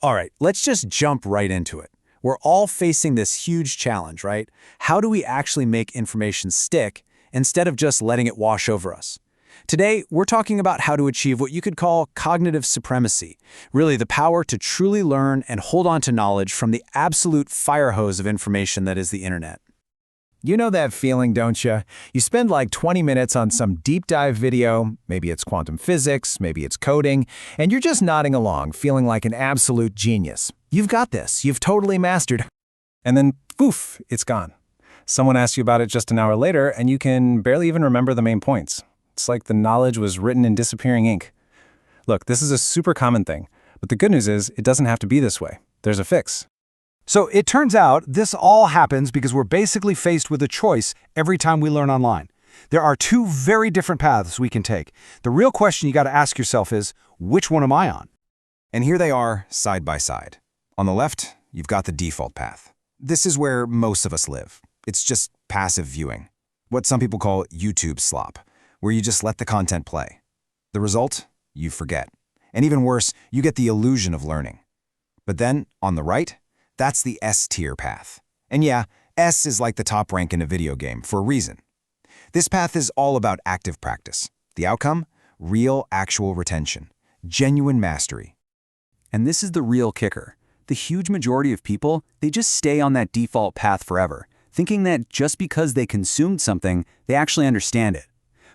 All right, let's just jump right into it. We're all facing this huge challenge, right? How do we actually make information stick instead of just letting it wash over us? Today, we're talking about how to achieve what you could call cognitive supremacy, really the power to truly learn and hold on to knowledge from the absolute fire hose of information that is the internet. You know that feeling, don't you? You spend like 20 minutes on some deep dive video, maybe it's quantum physics, maybe it's coding, and you're just nodding along, feeling like an absolute genius. You've got this, you've totally mastered. And then, poof, it's gone. Someone asks you about it just an hour later, and you can barely even remember the main points. It's like the knowledge was written in disappearing ink. Look, this is a super common thing, but the good news is it doesn't have to be this way. There's a fix. So it turns out this all happens because we're basically faced with a choice every time we learn online. There are two very different paths we can take. The real question you got to ask yourself is, which one am I on? And here they are, side by side. On the left, you've got the default path. This is where most of us live. It's just passive viewing, what some people call YouTube slop, where you just let the content play. The result? You forget. And even worse, you get the illusion of learning. But then, on the right, that's the S-tier path. And yeah, S is like the top rank in a video game for a reason. This path is all about active practice. The outcome? Real, actual retention. Genuine mastery. And this is the real kicker. The huge majority of people, they just stay on that default path forever, thinking that just because they consumed something, they actually understand it.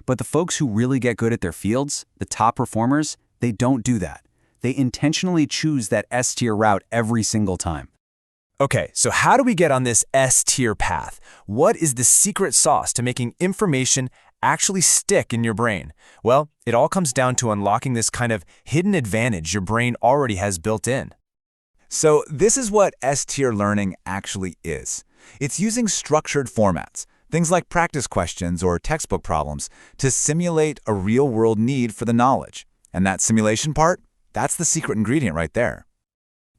But the folks who really get good at their fields, the top performers, they don't do that. They intentionally choose that S-tier route every single time. Okay, so how do we get on this S-tier path? What is the secret sauce to making information actually stick in your brain? Well, it all comes down to unlocking this kind of hidden advantage your brain already has built in. So this is what S-tier learning actually is. It's using structured formats, things like practice questions or textbook problems, to simulate a real-world need for the knowledge. And that simulation part, that's the secret ingredient right there.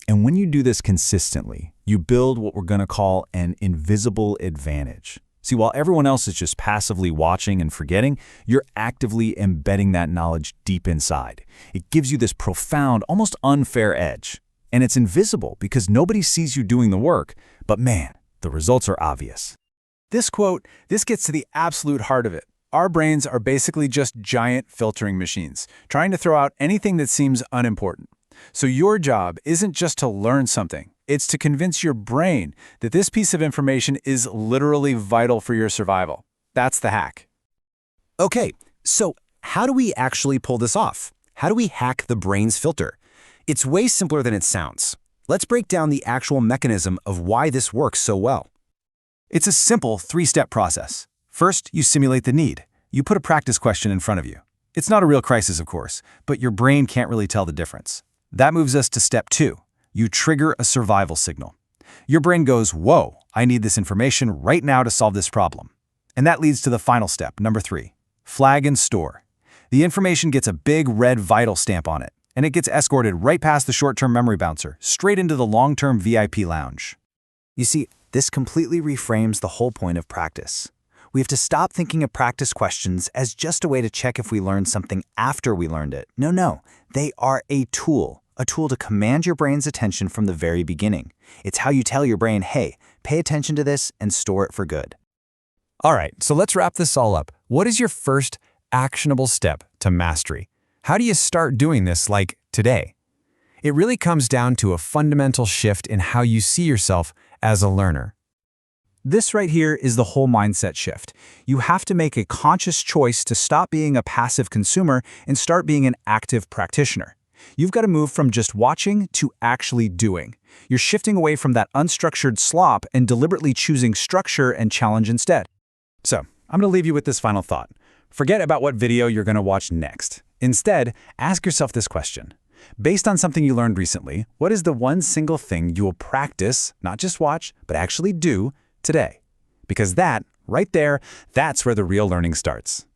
And when you do this consistently, you build what we're going to call an invisible advantage. See, while everyone else is just passively watching and forgetting, you're actively embedding that knowledge deep inside. It gives you this profound, almost unfair edge. And it's invisible because nobody sees you doing the work, but man, the results are obvious. This quote, this gets to the absolute heart of it. Our brains are basically just giant filtering machines, trying to throw out anything that seems unimportant. So your job isn't just to learn something, it's to convince your brain that this piece of information is literally vital for your survival. That's the hack. Okay, so how do we actually pull this off? How do we hack the brain's filter? It's way simpler than it sounds. Let's break down the actual mechanism of why this works so well. It's a simple three-step process. First, you simulate the need. You put a practice question in front of you. It's not a real crisis, of course, but your brain can't really tell the difference. That moves us to step 2. You trigger a survival signal. Your brain goes, whoa, I need this information right now to solve this problem. And that leads to the final step, number 3. Flag and store. The information gets a big red vital stamp on it, and it gets escorted right past the short-term memory bouncer, straight into the long-term VIP lounge. You see, this completely reframes the whole point of practice. We have to stop thinking of practice questions as just a way to check if we learned something after we learned it. No, they are a tool to command your brain's attention from the very beginning. It's how you tell your brain, hey, pay attention to this and store it for good. All right, so let's wrap this all up. What is your first actionable step to mastery? How do you start doing this like today? It really comes down to a fundamental shift in how you see yourself as a learner. This right here is the whole mindset shift. You have to make a conscious choice to stop being a passive consumer and start being an active practitioner. You've got to move from just watching to actually doing. You're shifting away from that unstructured slop and deliberately choosing structure and challenge instead. So, I'm going to leave you with this final thought. Forget about what video you're going to watch next. Instead, ask yourself this question. Based on something you learned recently, what is the one single thing you will practice, not just watch, but actually do today? Because that, right there, that's where the real learning starts.